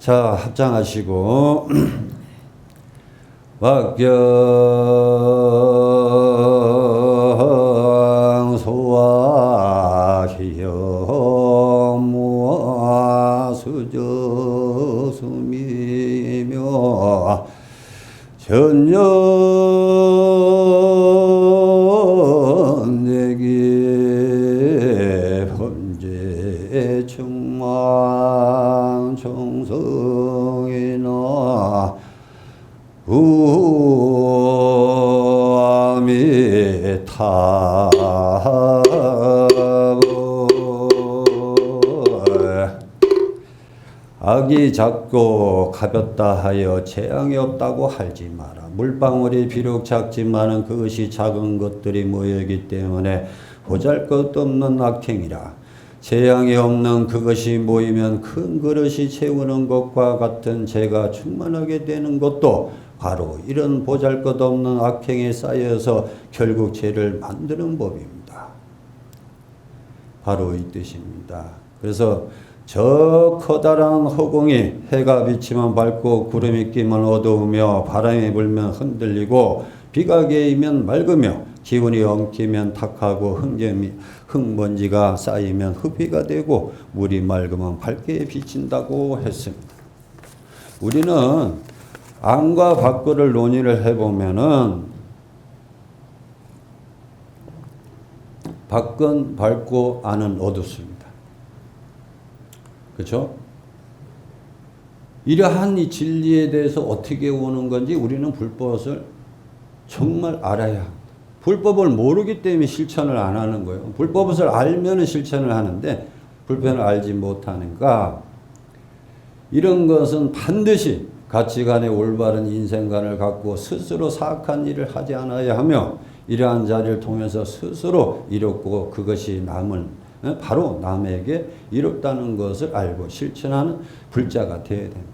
자, 합장하시고 wak경소와 기여무와 수저수미며 전년내기 범죄 충만 정성이나 우아미타보 악이 작고 가볍다 하여 재앙이 없다고 하지 마라. 물방울이 비록 작지만은 그것이 작은 것들이 모여있기 때문에 보잘것없는 악행이라. 재앙이 없는 그것이 모이면 큰 그릇이 채우는 것과 같은 재가 충만하게 되는 것도 바로 이런 보잘것없는 악행에 쌓여서 결국 죄를 만드는 법입니다. 바로 이 뜻입니다. 그래서 저 커다란 허공이 해가 비치면 밝고 구름이 끼면 어두우며 바람이 불면 흔들리고 비가 개이면 맑으며 기운이 엉키면 탁하고 흙먼지가 쌓이면 흡비가 되고 물이 맑으면 밝게 비친다고 했습니다. 우리는 안과 밖을 논의를 해보면은 밖은 밝고 안은 어둡습니다. 그렇죠? 이러한 이 진리에 대해서 어떻게 오는 건지 우리는 불법을 정말 알아야 합니다. 불법을 모르기 때문에 실천을 안 하는 거예요. 불법을 알면 실천을 하는데 불법을 알지 못하니까 이런 것은 반드시 가치관의 올바른 인생관을 갖고 스스로 사악한 일을 하지 않아야 하며 이러한 자리를 통해서 스스로 이롭고 그것이 남은 바로 남에게 이롭다는 것을 알고 실천하는 불자가 되어야 됩니다.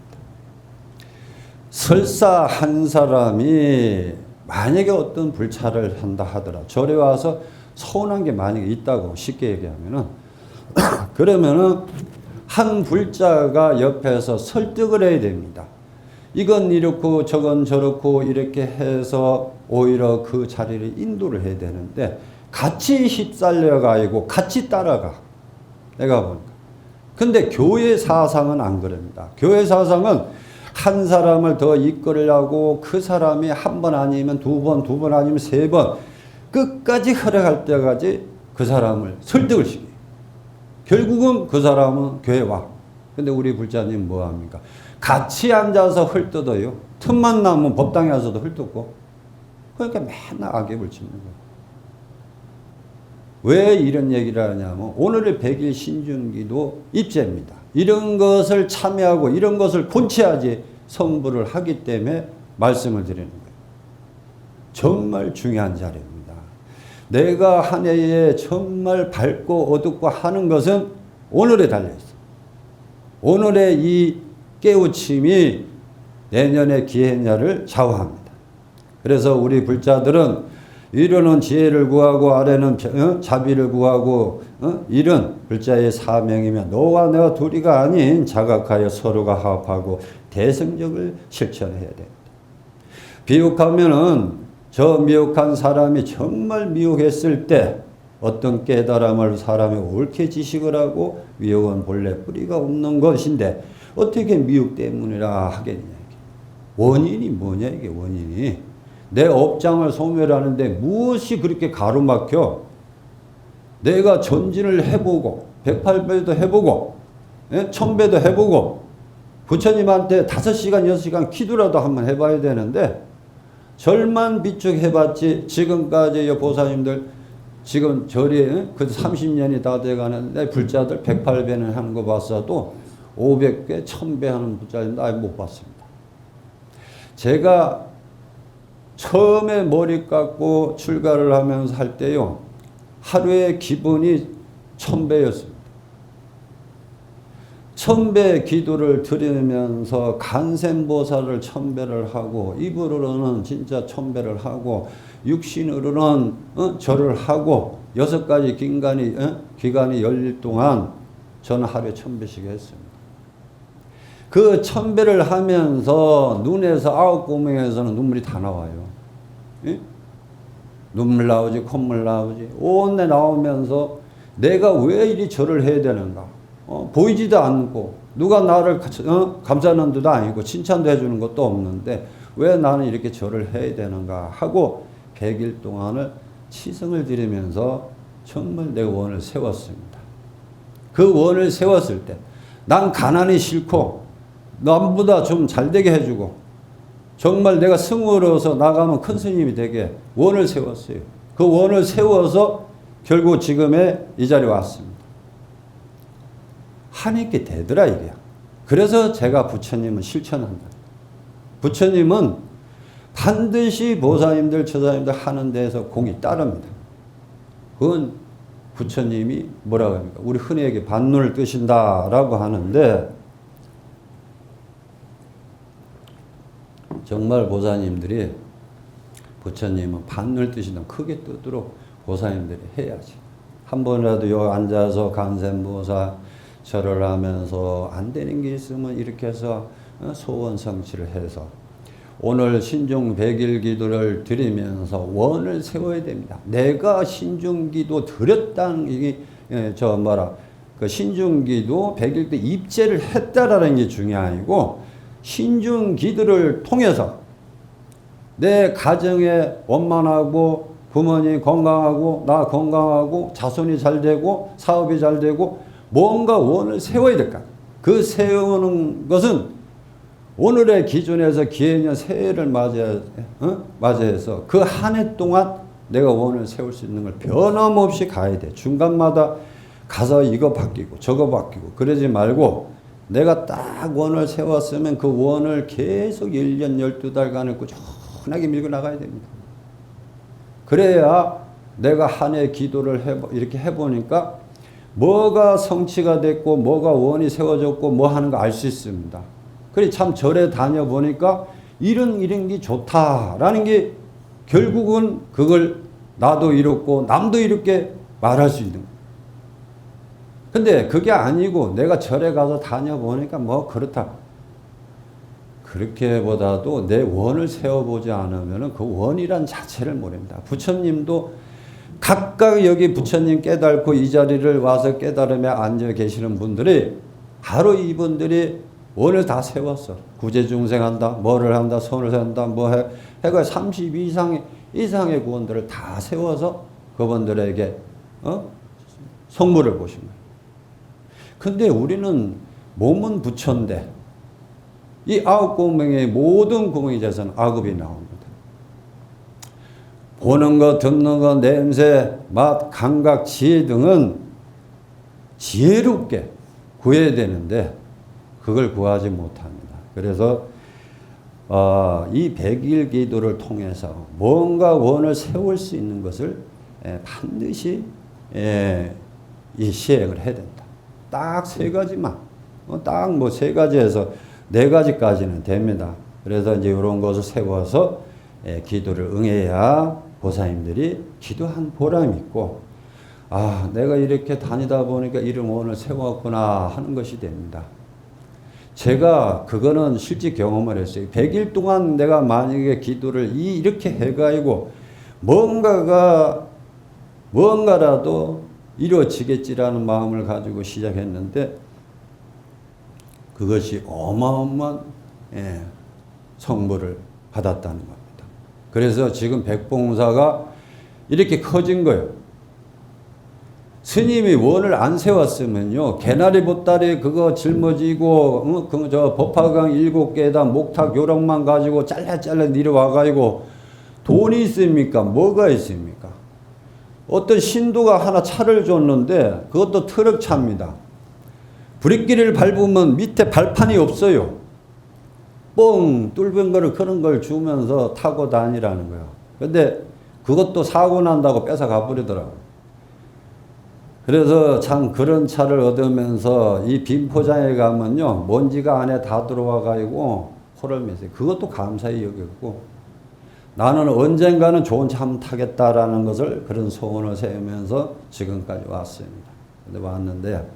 설사 한 사람이 만약에 어떤 불찰을 한다 하더라. 절에 와서 서운한 게 만약에 있다고 쉽게 얘기하면은 그러면은 한 불자가 옆에서 설득을 해야 됩니다. 이건 이렇고 저건 저렇고 이렇게 해서 오히려 그 자리를 인도를 해야 되는데 같이 휩쓸려가지고 같이 따라가. 내가 보니까. 근데 교회 사상은 안 그럽니다. 교회 사상은 한 사람을 더 이끌려고 그 사람이 한 번 아니면 두 번 아니면 세 번 끝까지 허락할 때까지 그 사람을 설득을 시켜요. 결국은 그 사람은 교회 와. 근데 우리 불자님 뭐 합니까? 같이 앉아서 헐뜯어요. 틈만 나면 법당에 와서도 헐뜯고. 그러니까 맨날 악에 불치는 거예요. 왜 이런 얘기를 하냐면 오늘의 100일 신중기도 입제입니다. 이런 것을 참여하고 이런 것을 본체하지 성불을 하기 때문에 말씀을 드리는 거예요. 정말 중요한 자리입니다. 내가 한 해에 정말 밝고 어둡고 하는 것은 오늘에 달려있어. 오늘의 이 깨우침이 내년의 기해냐를 좌우합니다. 그래서 우리 불자들은 위로는 지혜를 구하고 아래는 자비를 구하고 이런 불자의 사명이며 너와 내가 둘이가 아닌 자각하여 서로가 화합하고 대승적을 실천해야 됩니다. 비욕하면은 저 미혹한 사람이 정말 미혹했을 때 어떤 깨달음을 사람이 옳게 지식을 하고 미혹은 본래 뿌리가 없는 것인데 어떻게 미혹 때문이라 하겠냐. 원인이 뭐냐 이게 원인이. 내 업장을 소멸하는데 무엇이 그렇게 가로막혀? 내가 전진을 해보고 108배도 해보고 1000배도 해보고 부처님한테 5시간 6시간 기도라도 한번 해봐야 되는데 절만 비축 해봤지 지금까지 보사님들 지금 절이 그 30년이 다 돼가는데 불자들 108배는 하는 거 봤어도 500배 1000배 하는 불자님들 아예 못 봤습니다. 제가 처음에 머리 깎고 출가를 하면서 할 때요. 하루에 기분이 1000배였습니다. 1000배 기도를 드리면서 간센보살을 1000배를 하고 입으로는 진짜 1000배를 하고 육신으로는 절을 하고 6가지 기간이 열릴 동안 저는 하루에 1000배씩 했습니다. 그 천배를 하면서 눈에서 아홉 구멍에서는 눈물이 다 나와요. 예? 눈물 나오지, 콧물 나오지, 온내 나오면서 내가 왜 이리 절을 해야 되는가? 보이지도 않고 누가 나를 감싸는 데도 아니고 칭찬도 해주는 것도 없는데 왜 나는 이렇게 절을 해야 되는가 하고 100일 동안을 치성을 드리면서 정말 내 원을 세웠습니다. 그 원을 세웠을 때 난 가난이 싫고 남보다 좀 잘되게 해주고 정말 내가 승으로서 나가면 큰 스님이 되게 원을 세웠어요. 그 원을 세워서 결국 지금의 이 자리에 왔습니다. 하니까 되더라 이게요. 그래서 제가 부처님은 실천한다. 부처님은 반드시 보살님들, 처사님들 하는 데에서 공이 따릅니다. 그건 부처님이 뭐라고 합니까? 우리 흔히에게 반눈을 뜨신다라고 하는데 정말 보살님들이 부처님은 반눈을 뜨신다면 크게 뜨도록 보살님들이 해야지. 한 번이라도 여기 앉아서 간센보살 절을 하면서 안 되는 게 있으면 이렇게 해서 소원 성취를 해서 오늘 신중 100일 기도를 드리면서 원을 세워야 됩니다. 내가 신중 기도 드렸다는 게 그 신중 기도 100일 때 입제를 했다라는 게 중요한 아니고 신중 기도를 통해서 내 가정에 원만하고 부모님 건강하고 나 건강하고 자손이 잘 되고 사업이 잘 되고 뭔가 원을 세워야 될까? 그 세우는 것은 오늘의 기준에서 기해년 새해를 맞이해서 그 한 해 동안 내가 원을 세울 수 있는 걸 변함없이 가야 돼. 중간마다 가서 이거 바뀌고 저거 바뀌고 그러지 말고 내가 딱 원을 세웠으면 그 원을 계속 1년 12달간을 꾸준하게 밀고 나가야 됩니다. 그래야 내가 한 해 기도를 이렇게 해보니까 뭐가 성취가 됐고 뭐가 원이 세워졌고 뭐 하는 거 알 수 있습니다. 그래 참 절에 다녀보니까 이런 게 좋다라는 게 결국은 그걸 나도 이렇고 남도 이렇게 말할 수 있는 거예요. 근데 그게 아니고 내가 절에 가서 다녀보니까 뭐 그렇다. 그렇게보다도 내 원을 세워보지 않으면 그 원이란 자체를 모릅니다. 부처님도 각각 여기 부처님 깨닫고 이 자리를 와서 깨달으며 앉아 계시는 분들이 바로 이분들이 원을 다 세웠어. 구제중생 한다, 뭐를 한다, 선을 한다, 뭐 해. 해가 30 이상의 구원들을 다 세워서 그분들에게, 성물을 보신 거예요. 근데 우리는 몸은 부처인데, 이 9구멍의 모든 구멍이 돼서는 아급이 나옵니다. 보는 것, 듣는 것, 냄새, 맛, 감각, 지혜 등은 지혜롭게 구해야 되는데, 그걸 구하지 못합니다. 그래서 이 100일 기도를 통해서 뭔가 원을 세울 수 있는 것을 반드시 이 시행을 해야 된다. 딱 세 가지만, 딱 뭐 세 가지에서 네 가지까지는 됩니다. 그래서 이제 이런 것을 세워서 기도를 응해야 보살님들이 기도한 보람이 있고, 내가 이렇게 다니다 보니까 이런 원을 세웠구나 하는 것이 됩니다. 제가 그거는 실제 경험을 했어요. 100일 동안 내가 만약에 기도를 이렇게 해가지고 뭔가라도 이루어지겠지라는 마음을 가지고 시작했는데 그것이 어마어마한 성물을 받았다는 겁니다. 그래서 지금 백봉사가 이렇게 커진 거예요. 스님이 원을 안 세웠으면요, 개나리 보따리 그거 짊어지고, 법화강 7개에다 목탁 요령만 가지고 잘라 내려와가지고 돈이 있습니까? 뭐가 있습니까? 어떤 신도가 하나 차를 줬는데 그것도 트럭 차입니다. 브레이크를 밟으면 밑에 발판이 없어요. 뻥 뚫은 거를 그런 걸 주면서 타고 다니라는 거예요. 근데 그것도 사고 난다고 뺏어 가버리더라고요. 그래서 참 그런 차를 얻으면서 이 빈포장에 가면요, 먼지가 안에 다 들어와 가지고 코를 매세요. 그것도 감사히 여겼고, 나는 언젠가는 좋은 차 한번 타겠다라는 것을 그런 소원을 세우면서 지금까지 왔습니다. 근데 왔는데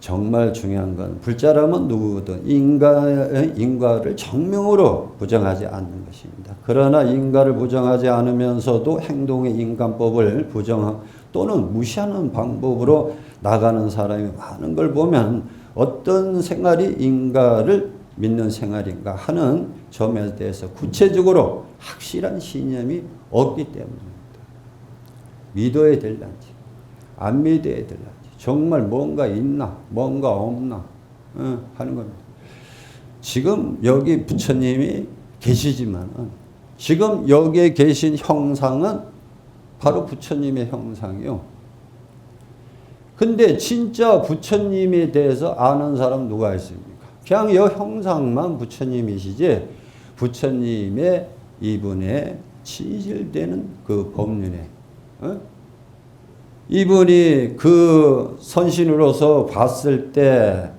정말 중요한 건 불자라면 누구든 인과를 정명으로 부정하지 않는 것입니다. 그러나 인과를 부정하지 않으면서도 행동의 인간법을 부정 또는 무시하는 방법으로 나가는 사람이 많은 걸 보면 어떤 생활이 인과를 믿는 생활인가 하는 점에 대해서 구체적으로 확실한 신념이 없기 때문입니다. 믿어야 될런지 안 믿어야 될런지 정말 뭔가 있나 뭔가 없나 하는 겁니다. 지금 여기 부처님이 계시지만 지금 여기에 계신 형상은 바로 부처님의 형상이요. 근데 진짜 부처님에 대해서 아는 사람 누가 있습니까? 그냥 이 형상만 부처님이시지 부처님의 이분의 진실되는 그 법륜에 이분이 그 선신으로서 봤을 때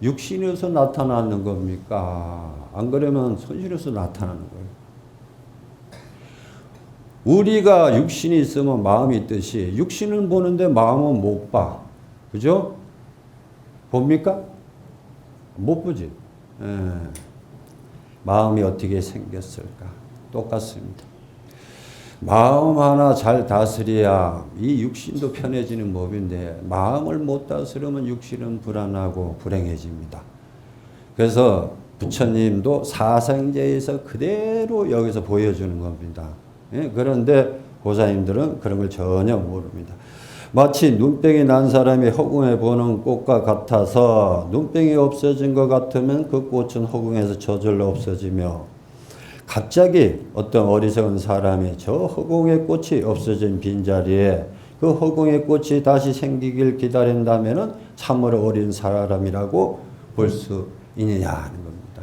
육신으로서 나타나는 겁니까? 안 그러면 선신으로서 나타나는 거예요. 우리가 육신이 있으면 마음이 있듯이 육신을 보는데 마음은 못 봐. 그죠? 봅니까? 못 보지. 마음이 어떻게 생겼을까? 똑같습니다. 마음 하나 잘 다스려야 이 육신도 편해지는 법인데 마음을 못 다스리면 육신은 불안하고 불행해집니다. 그래서 부처님도 사상제에서 그대로 여기서 보여주는 겁니다. 그런데 고사님들은 그런 걸 전혀 모릅니다. 마치 눈병이 난 사람이 허공에 보는 꽃과 같아서 눈병이 없어진 것 같으면 그 꽃은 허공에서 저절로 없어지며 갑자기 어떤 어리석은 사람이 저 허공의 꽃이 없어진 빈자리에 그 허공의 꽃이 다시 생기길 기다린다면 참으로 어린 사람이라고 볼 수 있느냐 하는 겁니다.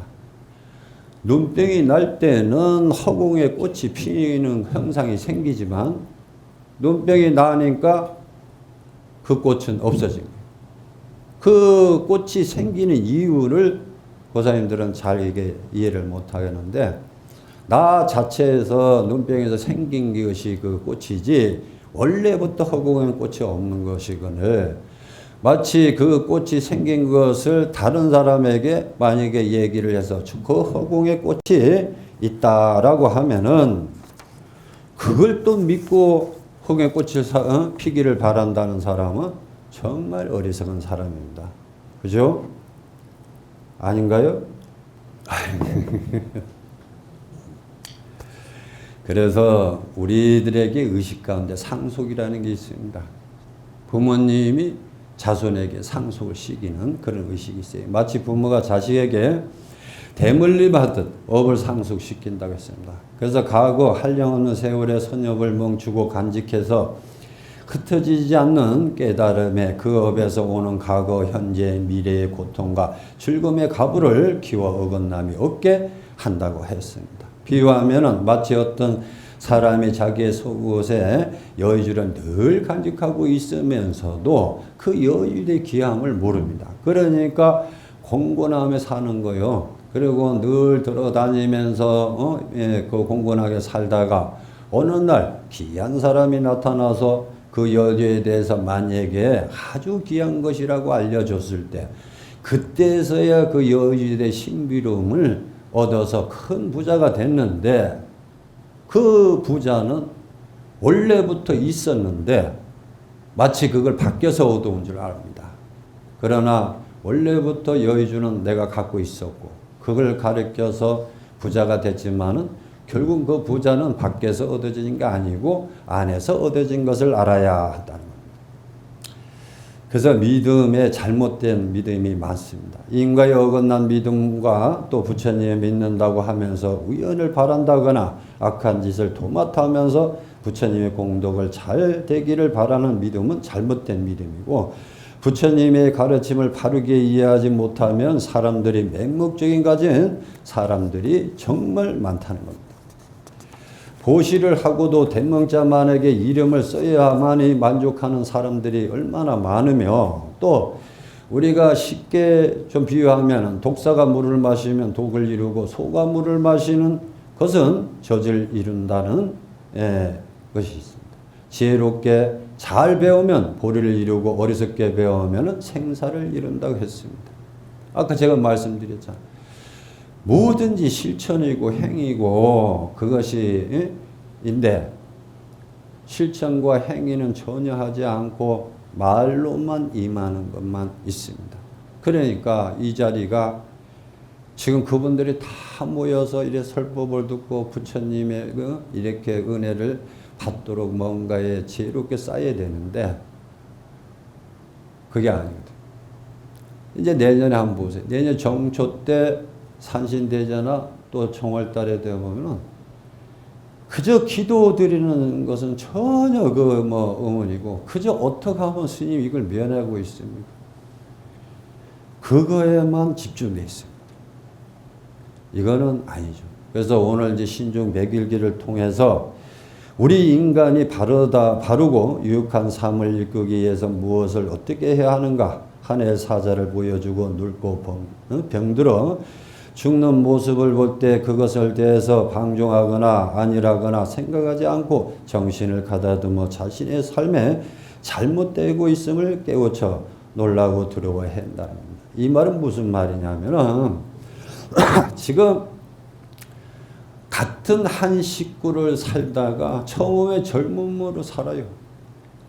눈병이 날 때는 허공에 꽃이 피는 형상이 생기지만 눈병이 나니까 그 꽃은 없어진 거예요. 그 꽃이 생기는 이유를 고사님들은 잘 이게 이해를 못 하겠는데 나 자체에서 눈병에서 생긴 것이 그 꽃이지 원래부터 허공에 꽃이 없는 것이거늘 마치 그 꽃이 생긴 것을 다른 사람에게 만약에 얘기를 해서 그 허공에 꽃이 있다라고 하면은 그걸 또 믿고 허공에 꽃을 피기를 바란다는 사람은 정말 어리석은 사람입니다. 그죠? 아닌가요? 그래서 우리들에게 의식 가운데 상속이라는 게 있습니다. 부모님이 자손에게 상속을 시키는 그런 의식이 있어요. 마치 부모가 자식에게 대물림하듯 업을 상속시킨다고 했습니다. 그래서 과거 한량없는 세월의 선업을 멈추고 간직해서 흩어지지 않는 깨달음에 그 업에서 오는 과거, 현재, 미래의 고통과 즐거움의 가부를 키워 어긋남이 없게 한다고 했습니다. 비유하면은 마치 어떤 사람이 자기의 속옷에 여의주를 늘 간직하고 있으면서도 그 여의주의 귀함을 모릅니다. 그러니까 공곤하며 사는 거요. 그리고 늘 돌아다니면서 그 공곤하게 살다가 어느 날 귀한 사람이 나타나서 그 여주에 대해서 만약에 아주 귀한 것이라고 알려줬을 때 그때서야 그 여주의 신비로움을 얻어서 큰 부자가 됐는데 그 부자는 원래부터 있었는데 마치 그걸 바뀌어서 얻어온 줄 압니다. 그러나 원래부터 여의주는 내가 갖고 있었고 그걸 가르쳐서 부자가 됐지만은 결국 그 부자는 밖에서 얻어진 게 아니고 안에서 얻어진 것을 알아야 한다는 겁니다. 그래서 믿음에 잘못된 믿음이 많습니다. 인과에 어긋난 믿음과 또 부처님을 믿는다고 하면서 우연을 바란다거나 악한 짓을 도맡아 하면서 부처님의 공덕을 잘 되기를 바라는 믿음은 잘못된 믿음이고 부처님의 가르침을 바르게 이해하지 못하면 사람들이 맹목적인 가진 사람들이 정말 많다는 겁니다. 보시를 하고도 대명자만에게 이름을 써야만이 만족하는 사람들이 얼마나 많으며 또 우리가 쉽게 좀 비유하면 독사가 물을 마시면 독을 이루고 소가 물을 마시는 것은 젖을 이룬다는 것이 있습니다. 지혜롭게 잘 배우면 보리를 이루고 어리석게 배우면 생사를 이룬다고 했습니다. 아까 제가 말씀드렸잖아요. 뭐든지 실천이고 행위고 그것이 인데 실천과 행위는 전혀 하지 않고 말로만 임하는 것만 있습니다. 그러니까 이 자리가 지금 그분들이 다 모여서 이래 설법을 듣고 부처님의 이렇게 은혜를 받도록 뭔가에 지혜롭게 쌓여야 되는데 그게 아니거든. 이제 내년에 한번 보세요. 내년 정초 때 산신대제나 또 정월달에 되면은 그저 기도 드리는 것은 전혀 의문이고 그저 어떻게 하면 스님 이걸 면하고 있습니까? 그거에만 집중되어 있습니다. 이거는 아니죠. 그래서 오늘 이제 신중 백일기를 통해서 우리 인간이 바르고 유익한 삶을 이끌기 위해서 무엇을 어떻게 해야 하는가 한 해의 사자를 보여주고 늙고 병들어 죽는 모습을 볼 때 그것을 대해서 방종하거나 아니라거나 생각하지 않고 정신을 가다듬어 자신의 삶에 잘못되고 있음을 깨우쳐 놀라고 두려워해야 한다는 겁니다. 이 말은 무슨 말이냐면은 지금 같은 한 식구를 살다가 처음에 젊음으로 살아요.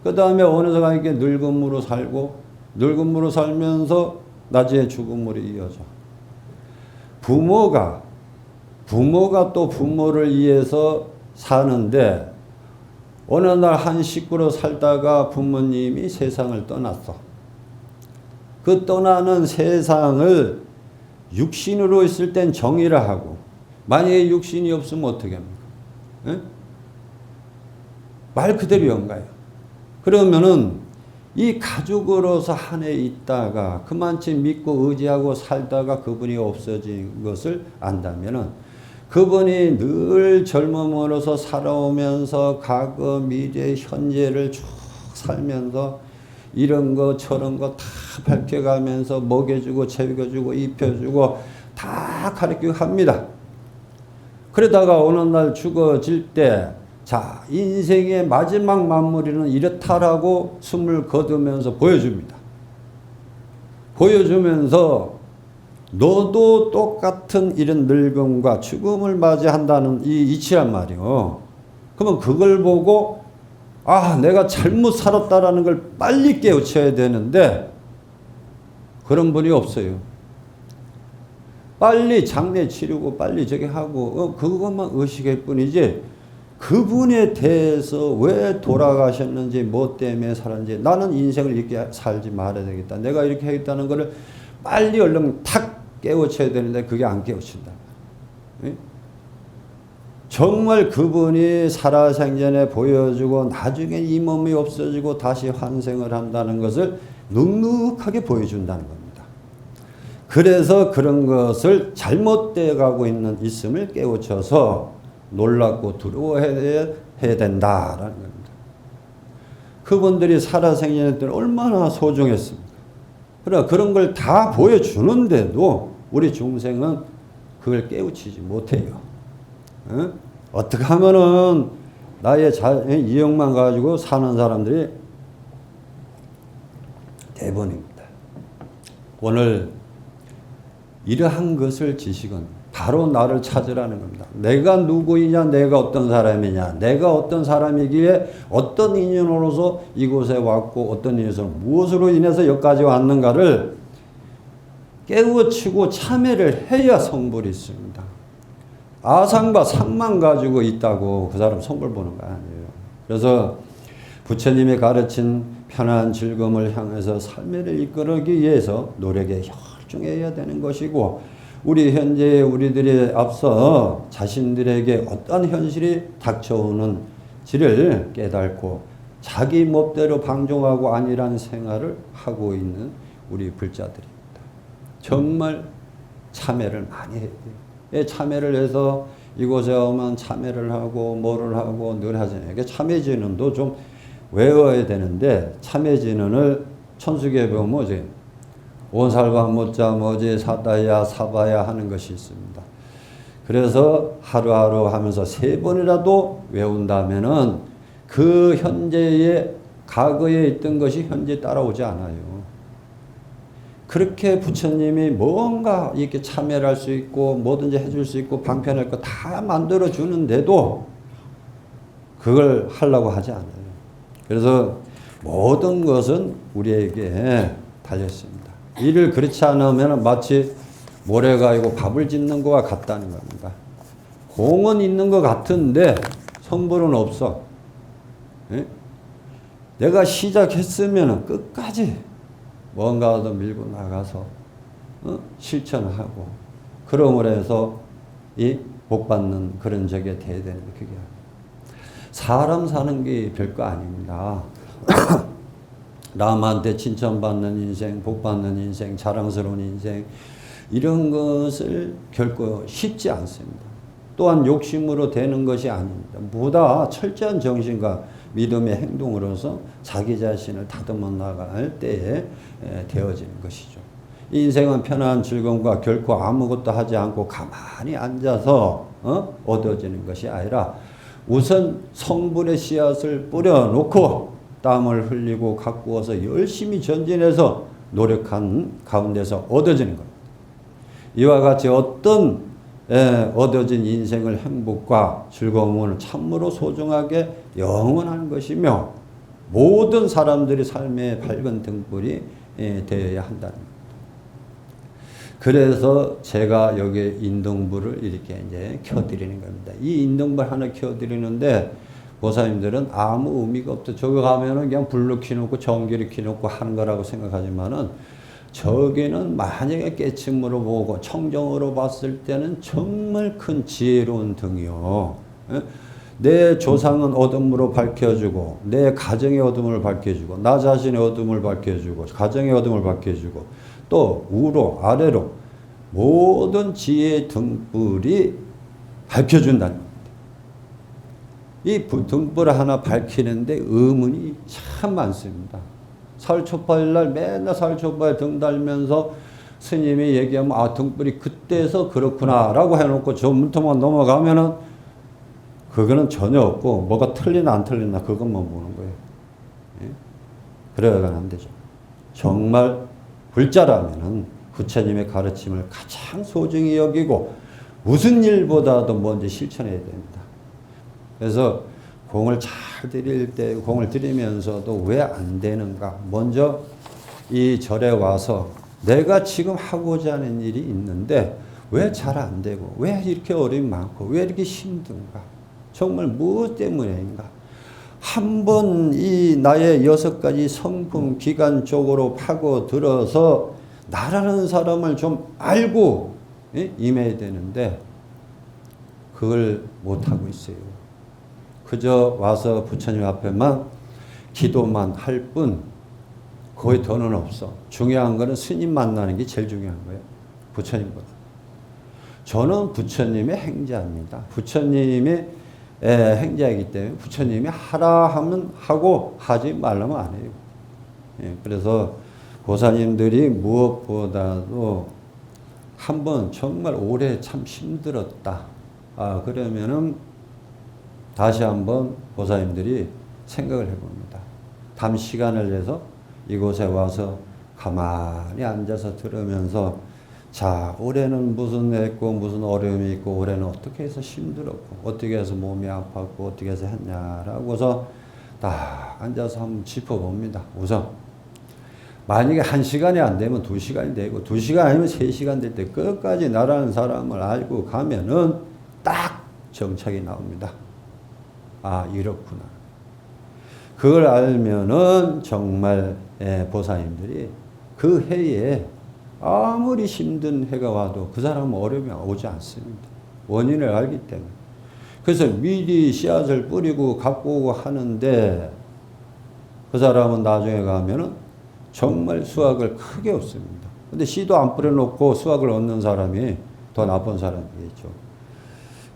그 다음에 어느샌가 이렇게 늙음으로 살고 늙음으로 살면서 나중에 죽음으로 이어져. 부모가 또 부모를 위해서 사는데 어느 날 한 식구로 살다가 부모님이 세상을 떠났어. 그 떠나는 세상을 육신으로 있을 땐 정의라 하고 만약에 육신이 없으면 어떻게 합니까? 에? 말 그대로 연가요. 그러면은 이 가족으로서 한 해 있다가 그만큼 믿고 의지하고 살다가 그분이 없어진 것을 안다면은 그분이 늘 젊음으로서 살아오면서 과거, 미래, 현재를 쭉 살면서 이런 거 저런 거 다 밝혀가면서 먹여주고 채워주고 입혀주고 다 가르치고 합니다. 그러다가 어느 날 죽어질 때 자, 인생의 마지막 마무리는 이렇다라고 숨을 거두면서 보여줍니다. 보여주면서 너도 똑같은 이런 늙음과 죽음을 맞이한다는 이 이치란 말이요. 그러면 그걸 보고 아, 내가 잘못 살았다라는 걸 빨리 깨우쳐야 되는데 그런 분이 없어요. 빨리 장례 치르고 빨리 저기 하고 그것만 의식할 뿐이지 그분에 대해서 왜 돌아가셨는지 뭐 때문에 살았는지 나는 인생을 이렇게 살지 말아야 되겠다. 내가 이렇게 하겠다는 것을 빨리 얼른 탁 깨우쳐야 되는데 그게 안 깨우친다. 정말 그분이 살아생전에 보여주고 나중에 이 몸이 없어지고 다시 환생을 한다는 것을 눅눅하게 보여준다는 겁니다. 그래서 그런 것을 잘못되어 가고 있음을 깨우쳐서 놀랍고 두려워해야 된다라는 겁니다. 그분들이 살아생전에 때는 얼마나 소중했습니까? 그러나 그런 걸 다 보여주는데도 우리 중생은 그걸 깨우치지 못해요. 어떻게 하면은 나의 이욕만 가지고 사는 사람들이 대부분입니다. 오늘 이러한 것을 지식은 바로 나를 찾으라는 겁니다. 내가 누구이냐, 내가 어떤 사람이냐, 내가 어떤 사람이기에 어떤 인연으로서 이곳에 왔고 어떤 인연으로서 무엇으로 인해서 여기까지 왔는가를 깨우치고 참회를 해야 성불이 있습니다. 아상과 상만 가지고 있다고 그 사람 성불 보는 거 아니에요. 그래서 부처님이 가르친 편안한 즐거움을 향해서 삶을 이끌기 위해서 노력에 열중해야 되는 것이고 우리 현재 우리들이 앞서 자신들에게 어떤 현실이 닥쳐오는지를 깨닫고 자기 멋대로 방종하고 안일한 생활을 하고 있는 우리 불자들입니다. 정말 참회를 많이 해야 돼요. 참회를 해서 이곳에 오면 참회를 하고 뭐를 하고 늘 하잖아요. 참회진언도 좀 외워야 되는데 참회진언을 천수기에 보면 뭐지? 온살과 못자 뭐지 사다야 사바야 하는 것이 있습니다. 그래서 하루하루 하면서 3번이라도 외운다면은 그 현재의 과거에 있던 것이 현재 따라오지 않아요. 그렇게 부처님이 뭔가 이렇게 참여를 할 수 있고 뭐든지 해줄 수 있고 방편할 거 다 만들어 주는데도 그걸 하려고 하지 않아요. 그래서 모든 것은 우리에게 달렸습니다. 이를 그렇지 않으면 마치 모래가 이고 밥을 짓는 것과 같다는 겁니다. 공은 있는 것 같은데 성불은 없어. 예? 내가 시작했으면 끝까지 뭔가 더 밀고 나가서 실천하고 그러므로 해서 이 복받는 그런 적이 돼야 되는데 그게 사람 사는 게 별거 아닙니다. 남한테 칭찬받는 인생, 복받는 인생, 자랑스러운 인생 이런 것을 결코 쉽지 않습니다. 또한 욕심으로 되는 것이 아닙니다. 보다 철저한 정신과 믿음의 행동으로서 자기 자신을 다듬어 나갈 때에 되어지는 것이죠. 인생은 편안한 즐거움과 결코 아무것도 하지 않고 가만히 앉아서 얻어지는 것이 아니라 우선 성불의 씨앗을 뿌려놓고 땀을 흘리고 가꾸어서 열심히 전진해서 노력한 가운데서 얻어지는 겁니다. 이와 같이 어떤 얻어진 인생을 행복과 즐거움을 참으로 소중하게 영원한 것이며 모든 사람들이 삶의 밝은 등불이 되어야 한다는 겁니다. 그래서 제가 여기 인등불을 이렇게 이제 켜드리는 겁니다. 이 인등불 하나 켜드리는데 보살님들은 아무 의미가 없죠. 저기 가면은 그냥 불로 켜놓고 전기를 켜놓고 하는 거라고 생각하지만은 저기는 만약에 깨침으로 보고 청정으로 봤을 때는 정말 큰 지혜로운 등이요. 내 조상은 어둠으로 밝혀주고 내 가정의 어둠을 밝혀주고 나 자신의 어둠을 밝혀주고 가정의 어둠을 밝혀주고 또 위로 아래로 모든 지혜의 등불이 밝혀준다는 겁니다. 이 등불을 하나 밝히는데 의문이 참 많습니다. 설 초파일날 맨날 설 초파에 등 달면서 스님이 얘기하면 아 등불이 그때서 그렇구나 라고 해놓고 저 문턱만 넘어가면은 그거는 전혀 없고 뭐가 틀리나 안 틀리나 그것만 보는 거예요. 예? 그래야만 안 되죠. 정말 불자라면은 부처님의 가르침을 가장 소중히 여기고 무슨 일보다도 먼저 실천해야 됩니다. 그래서 공을 잘 드릴 때 공을 드리면서도 왜 안 되는가? 먼저 이 절에 와서 내가 지금 하고자 하는 일이 있는데 왜 잘 안 되고 왜 이렇게 어려움이 많고 왜 이렇게 힘든가? 정말 무엇 때문인가? 한번 이 나의 6가지 성품 기관 쪽으로 파고들어서 나라는 사람을 좀 알고 임해야 되는데 그걸 못하고 있어요. 그저 와서 부처님 앞에만 기도만 할 뿐 거의 더는 없어. 중요한 거는 스님 만나는 게 제일 중요한 거예요. 부처님보다. 저는 부처님의 행자입니다. 부처님의 행자이기 때문에 부처님이 하라 하면 하고 하지 말라면 안 해요. 예, 그래서 보살님들이 무엇보다도 한번 정말 오래 참 힘들었다. 그러면은 다시 한번 보살님들이 생각을 해봅니다. 담 시간을 내서 이곳에 와서 가만히 앉아서 들으면서 자, 올해는 무슨 했고 무슨 어려움이 있고 올해는 어떻게 해서 힘들었고 어떻게 해서 몸이 아팠고 어떻게 해서 했냐라고서 다 앉아서 한번 짚어봅니다. 우선 만약에 1시간이 안 되면 2시간이 되고 2시간 아니면 3시간 될 때 끝까지 나라는 사람을 알고 가면은 딱 정착이 나옵니다. 아, 이렇구나. 그걸 알면은 정말 보살님들이 그 해에 아무리 힘든 해가 와도 그 사람은 어려움이 오지 않습니다. 원인을 알기 때문에. 그래서 미리 씨앗을 뿌리고 갖고 오고 하는데 그 사람은 나중에 가면은 정말 수확을 크게 얻습니다. 근데 씨도 안 뿌려놓고 수확을 얻는 사람이 더 나쁜 사람이겠죠.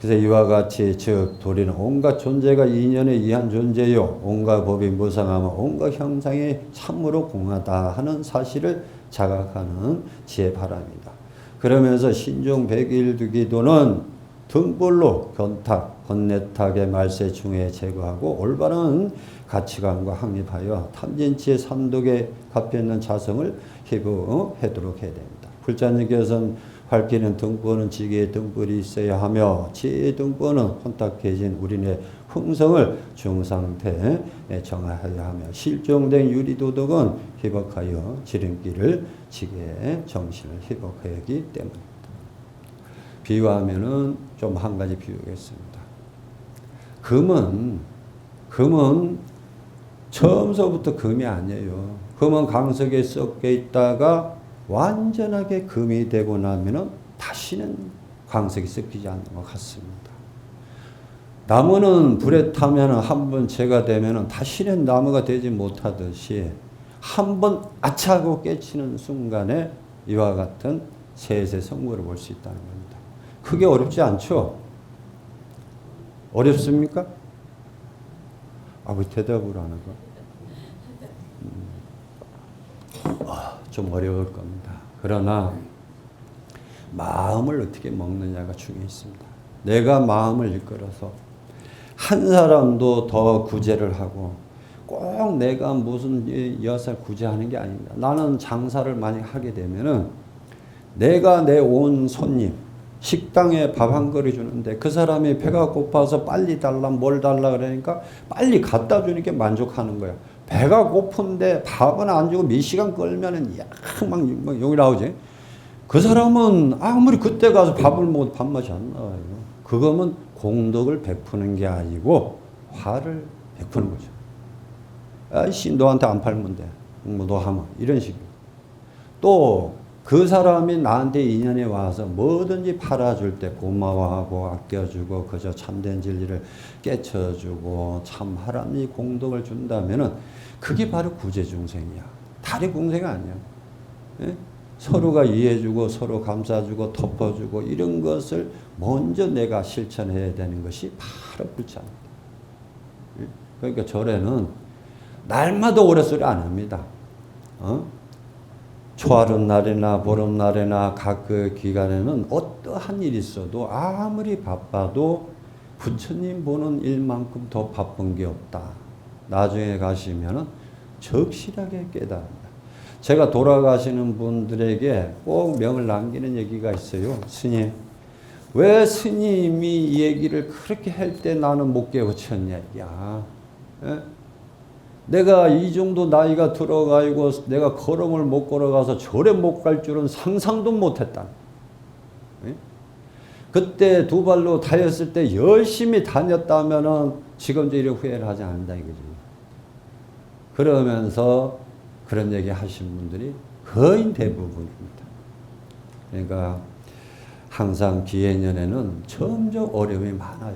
그래서 이와 같이 즉 도리는 온갖 존재가 인연에 의한 존재요 온갖 법이 무상하며 온갖 형상이 참으로 공하다 하는 사실을 자각하는 지혜 바랍니다. 그러면서 신종 100일 기도는 등불로 건네탁의 말세 중에 제거하고 올바른 가치관과 확립하여 탐진치의 산독에 갚여있는 자성을 회복하도록 해야 됩니다. 불자님께서는 밝히는 등불은 지게의 등불이 있어야 하며 지혜의 등불은 혼탁해진 우리의 흥성을 중상태에 정하여야 하며 실종된 유리도덕은 회복하여 지름길을 지게의 정신을 회복해야 하기 때문입니다. 비유하면은 좀 한 가지 비유하겠습니다. 금은 처음서부터 금이 아니에요. 금은 강석에 섞여 있다가 완전하게 금이 되고 나면은 다시는 강석이 섞이지 않는 것 같습니다. 나무는 불에 타면은 한번 재가 되면은 다시는 나무가 되지 못하듯이 한번 아차하고 깨치는 순간에 이와 같은 셋의 성물을 볼 수 있다는 겁니다. 크게 어렵지 않죠? 어렵습니까? 왜 대답을 안 하고? 좀 어려울 겁니다. 그러나 마음을 어떻게 먹느냐가 중요했습니다. 내가 마음을 이끌어서 한 사람도 더 구제를 하고 꼭 내가 무슨 여사를 구제하는 게 아닙니다. 나는 장사를 많이 하게 되면은 내가 내 온 손님 식당에 밥 한 그릇 주는데 그 사람이 배가 고파서 빨리 달라 뭘 달라 그러니까 빨리 갖다 주니까 만족하는 거야. 배가 고픈데 밥은 안 주고 몇 시간 끌면은 막 욕이 나오지. 그 사람은 아무리 그때 가서 밥을 먹어도 밥맛이 안 나와요. 그거면 공덕을 베푸는 게 아니고 화를 베푸는 거죠. 아이씨 너한테 안 팔면 돼. 뭐 너 하면 이런 식으로. 또 그 사람이 나한테 인연에 와서 뭐든지 팔아줄 때 고마워하고 아껴주고 그저 참된 진리를 깨쳐주고 참하라는 이 공덕을 준다면은 그게 바로 구제중생이야. 다리 공생이 아니야. 예? 서로가 이해해주고 서로 감싸주고 덮어주고 이런 것을 먼저 내가 실천해야 되는 것이 바로 불자입니다. 예? 그러니까 절에는 날마다 오랫소리 안 합니다. 초하룻 날이나 보름날이나 각 그 기간에는 어떠한 일이 있어도 아무리 바빠도 부처님 보는 일만큼 더 바쁜 게 없다. 나중에 가시면은 적실하게 깨달습니다. 제가 돌아가시는 분들에게 꼭 명을 남기는 얘기가 있어요. 스님, 왜 스님이 이 얘기를 그렇게 할 때 나는 못 깨우쳤냐 이야. 예? 내가 이 정도 나이가 들어가고 내가 걸음을 못 걸어가서 절에 못 갈 줄은 상상도 못했다. 예? 그때 두 발로 다녔을 때 열심히 다녔다면은 지금 이렇게 후회를 하지 않는다 이거죠. 그러면서 그런 얘기 하신 분들이 거의 대부분입니다. 그러니까 항상 기해년에는 점점 어려움이 많아요.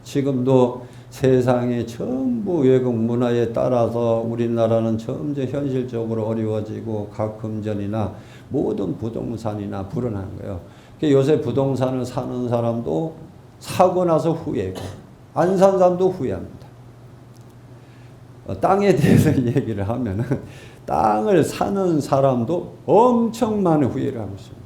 지금도 세상이 전부 외국 문화에 따라서 우리나라는 점점 현실적으로 어려워지고 각 금전이나 모든 부동산이나 불어나는 거예요. 요새 부동산을 사는 사람도 사고 나서 후회고 안 산 사람도 후회합니다. 땅에 대해서 얘기를 하면은 땅을 사는 사람도 엄청 많은 후회를 하고 있습니다.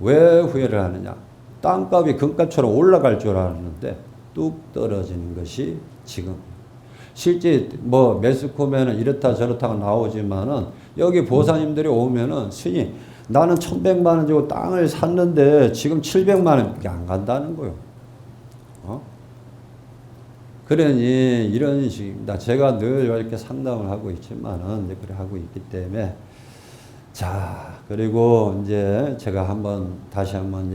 왜 후회를 하느냐? 땅값이 금값처럼 올라갈 줄 알았는데 뚝 떨어지는 것이 지금. 실제 뭐 매스컴에는 이렇다 저렇다가 나오지만은 여기 보사님들이 오면은 스님 나는 1,100만 원 주고 땅을 샀는데 지금 700만 원밖에 안 간다는 거예요. 그러니 이런 식입니다. 제가 늘 이렇게 상담을 하고 있지만은 이제 그래 하고 있기 때문에 자 그리고 이제 제가 다시 한번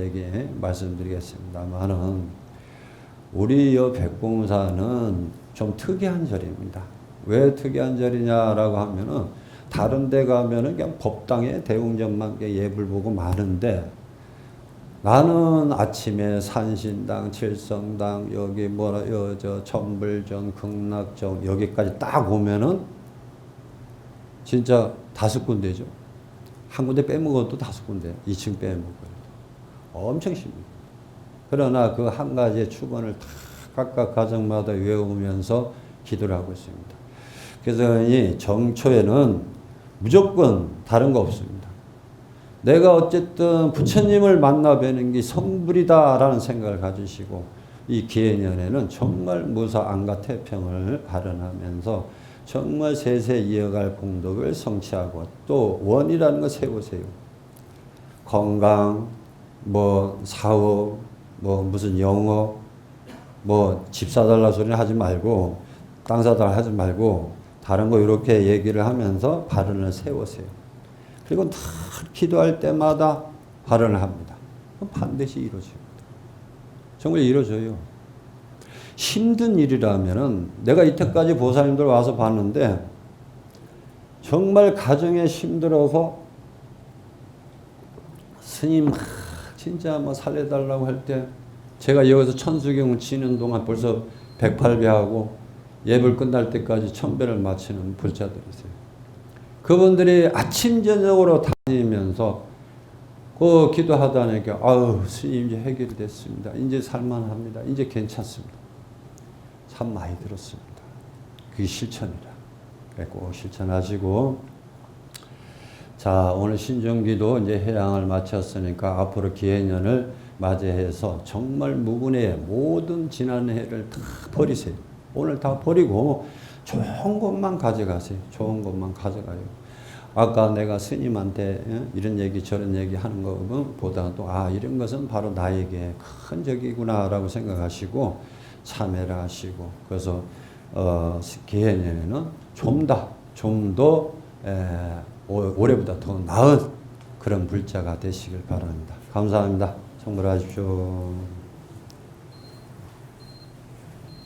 말씀드리겠습니다만은 우리 백공사는 좀 특이한 절입니다. 왜 특이한 절이냐라고 하면은 다른 데 가면은 그냥 법당에 대웅전만 예불 보고 마는데 나는 아침에 산신당, 칠성당, 여기 천불전, 극락정 여기까지 딱 오면은 진짜 5군데죠. 한 군데 빼먹어도 5군데, 2층 빼먹어요. 엄청 심해요. 그러나 그 한 가지의 축원을 다 각각 가정마다 외우면서 기도를 하고 있습니다. 그래서 이 정초에는 무조건 다른 거 없습니다. 내가 어쨌든 부처님을 만나 뵈는 게 성불이다라는 생각을 가지시고 이 기해년에는 정말 무사 안과 태평을 발언하면서 정말 세세 이어갈 공덕을 성취하고 또 원이라는 거 세우세요. 건강, 뭐 사업, 뭐 무슨 영어, 뭐 집 사달라 소리는 하지 말고 땅 사달라 하지 말고 다른 거 이렇게 얘기를 하면서 발언을 세우세요. 그리고 다 기도할 때마다 발언을 합니다. 그럼 반드시 이루어집니다. 정말 이루어져요. 힘든 일이라면은 내가 이때까지 보살님들 와서 봤는데 정말 가정에 힘들어서 스님 진짜 뭐 살려달라고 할 때 제가 여기서 천수경을 치는 동안 벌써 108배하고 예불 끝날 때까지 1000배를 마치는 불자들이세요. 그분들이 아침 저녁으로 다니면서 그 기도하다니까 아유 스님 이제 해결이 됐습니다. 이제 살만합니다. 이제 괜찮습니다. 참 많이 들었습니다. 그게 실천이라. 꼭 실천하시고 자 오늘 신정기도 이제 해양을 마쳤으니까 앞으로 기해년을 맞이해서 정말 무분의 모든 지난해를 다 버리세요. 오늘 다 버리고 좋은 것만 가져가세요. 좋은 것만 가져가요. 아까 내가 스님한테 이런 얘기 저런 얘기 하는 것보다도 이런 것은 바로 나에게 큰 적이구나 라고 생각하시고 참회를 하시고 그래서 기해년에는 좀 더 올해보다 더 나은 그런 불자가 되시길 바랍니다. 감사합니다. 성불하십시오.